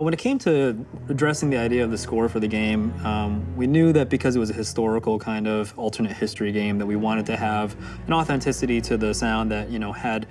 When it came to addressing the idea of the score for the game, we knew that because it was a historical kind of alternate history game, that we wanted to have an authenticity to the sound that, had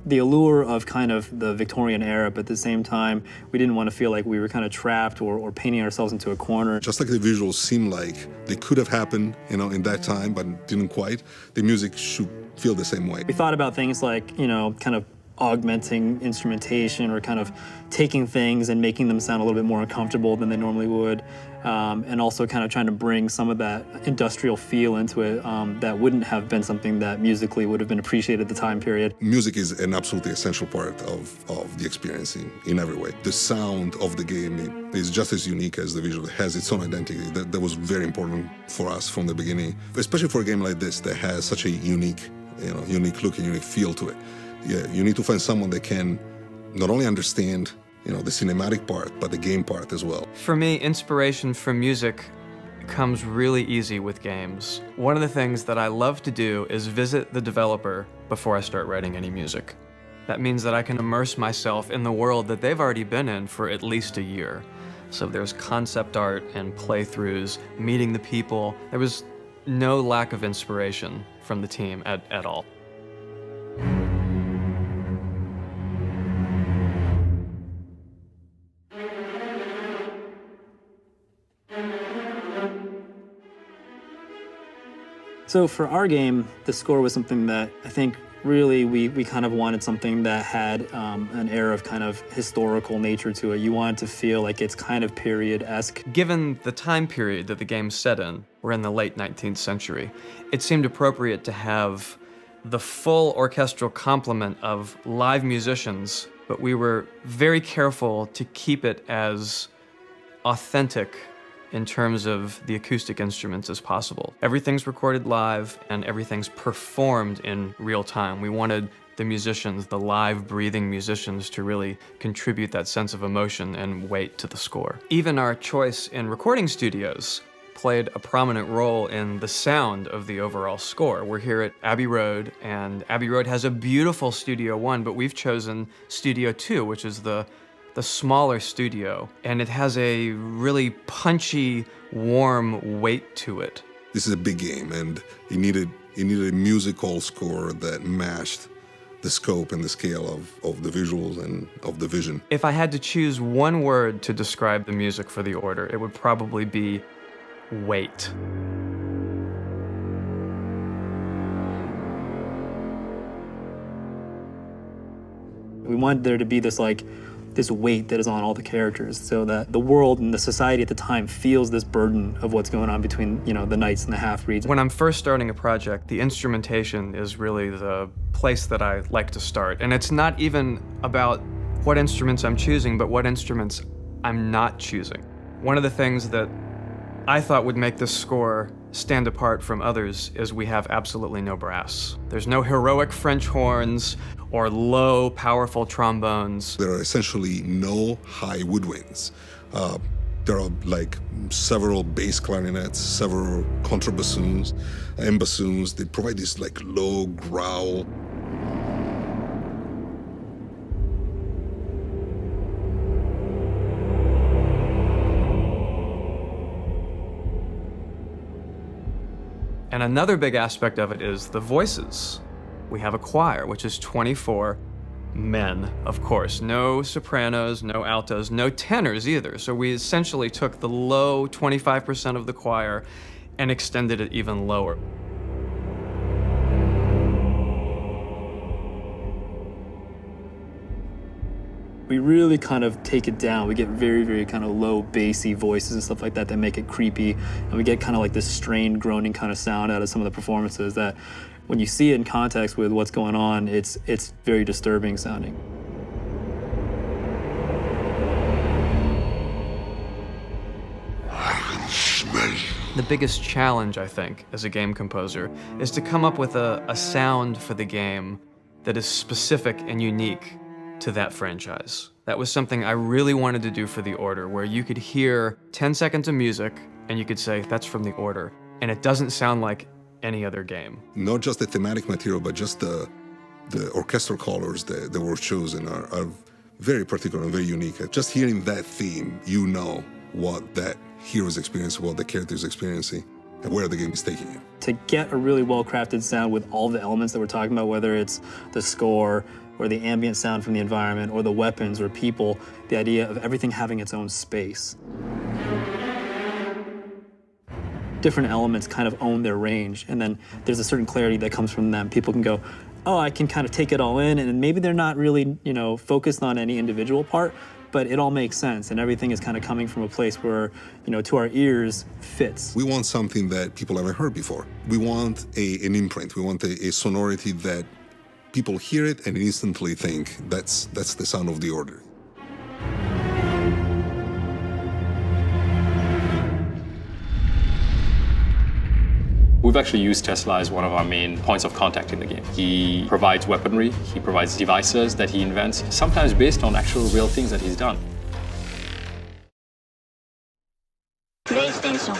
the allure of kind of the Victorian era, but at the same time, we didn't want to feel like we were kind of trapped or painting ourselves into a corner. Just like the visuals seem like they could have happened, in that time, but didn't quite, the music should feel the same way. We thought about things like, kind of augmenting instrumentation or kind of taking things and making them sound a little bit more uncomfortable than they normally would, and also kind of trying to bring some of that industrial feel into it that wouldn't have been something that musically would have been appreciated at the time period. Music is an absolutely essential part of the experience in every way. The sound of the game is just as unique as the visual. It has its own identity. That was very important for us from the beginning, especially for a game like this that has such a unique look and unique feel to it. Yeah, you need to find someone that can not only understand, the cinematic part, but the game part as well. For me, inspiration from music comes really easy with games. One of the things that I love to do is visit the developer before I start writing any music. That means that I can immerse myself in the world that they've already been in for at least a year. So there's concept art and playthroughs, meeting the people. There was no lack of inspiration from the team at all. So for our game, the score was something that I think really we kind of wanted something that had an air of kind of historical nature to it. You wanted to feel like it's kind of period-esque. Given the time period that the game's set in, we're in the late 19th century, it seemed appropriate to have the full orchestral complement of live musicians, but we were very careful to keep it as authentic in terms of the acoustic instruments as possible. Everything's recorded live and everything's performed in real time. We wanted the musicians, the live breathing musicians, to really contribute that sense of emotion and weight to the score. Even our choice in recording studios played a prominent role in the sound of the overall score. We're here at Abbey Road, and Abbey Road has a beautiful Studio 1, but we've chosen Studio 2, which is the smaller studio, and it has a really punchy, warm weight to it. This is a big game, and it needed a musical score that matched the scope and the scale of the visuals and of the vision. If I had to choose one word to describe the music for the Order, it would probably be weight. We wanted there to be this weight that is on all the characters, so that the world and the society at the time feels this burden of what's going on between, the knights and the half-breeds. When I'm first starting a project, the instrumentation is really the place that I like to start. And it's not even about what instruments I'm choosing, but what instruments I'm not choosing. One of the things that I thought would make this score stand apart from others is we have absolutely no brass. There's no heroic French horns or low, powerful trombones. There are essentially no high woodwinds. There are several bass clarinets, several contrabassoons and bassoons. They provide this low growl. And another big aspect of it is the voices. We have a choir, which is 24 men, of course. No sopranos, no altos, no tenors either. So we essentially took the low 25% of the choir and extended it even lower. We really kind of take it down. We get very, very kind of low, bassy voices and stuff like that make it creepy. And we get kind of this strained, groaning kind of sound out of some of the performances that when you see it in context with what's going on, it's very disturbing sounding. The biggest challenge, I think, as a game composer, is to come up with a sound for the game that is specific and unique to that franchise. That was something I really wanted to do for The Order, where you could hear 10 seconds of music and you could say, that's from The Order. And it doesn't sound like any other game. Not just the thematic material, but just the orchestral colors that were chosen are very particular and very unique. Just hearing that theme, you know what that hero is experiencing, what the character is experiencing, and where the game is taking you. To get a really well-crafted sound with all the elements that we're talking about, whether it's the score or the ambient sound from the environment or the weapons or people, the idea of everything having its own space. Different elements kind of own their range, and then there's a certain clarity that comes from them. People can go, oh, I can kind of take it all in, and maybe they're not really, focused on any individual part, but it all makes sense, and everything is kind of coming from a place where, to our ears, fits. We want something that people haven't heard before. We want an imprint. We want a sonority that people hear it and instantly think that's the sound of the Order. We've actually used Tesla as one of our main points of contact in the game. He provides weaponry, he provides devices that he invents, sometimes based on actual real things that he's done. PlayStation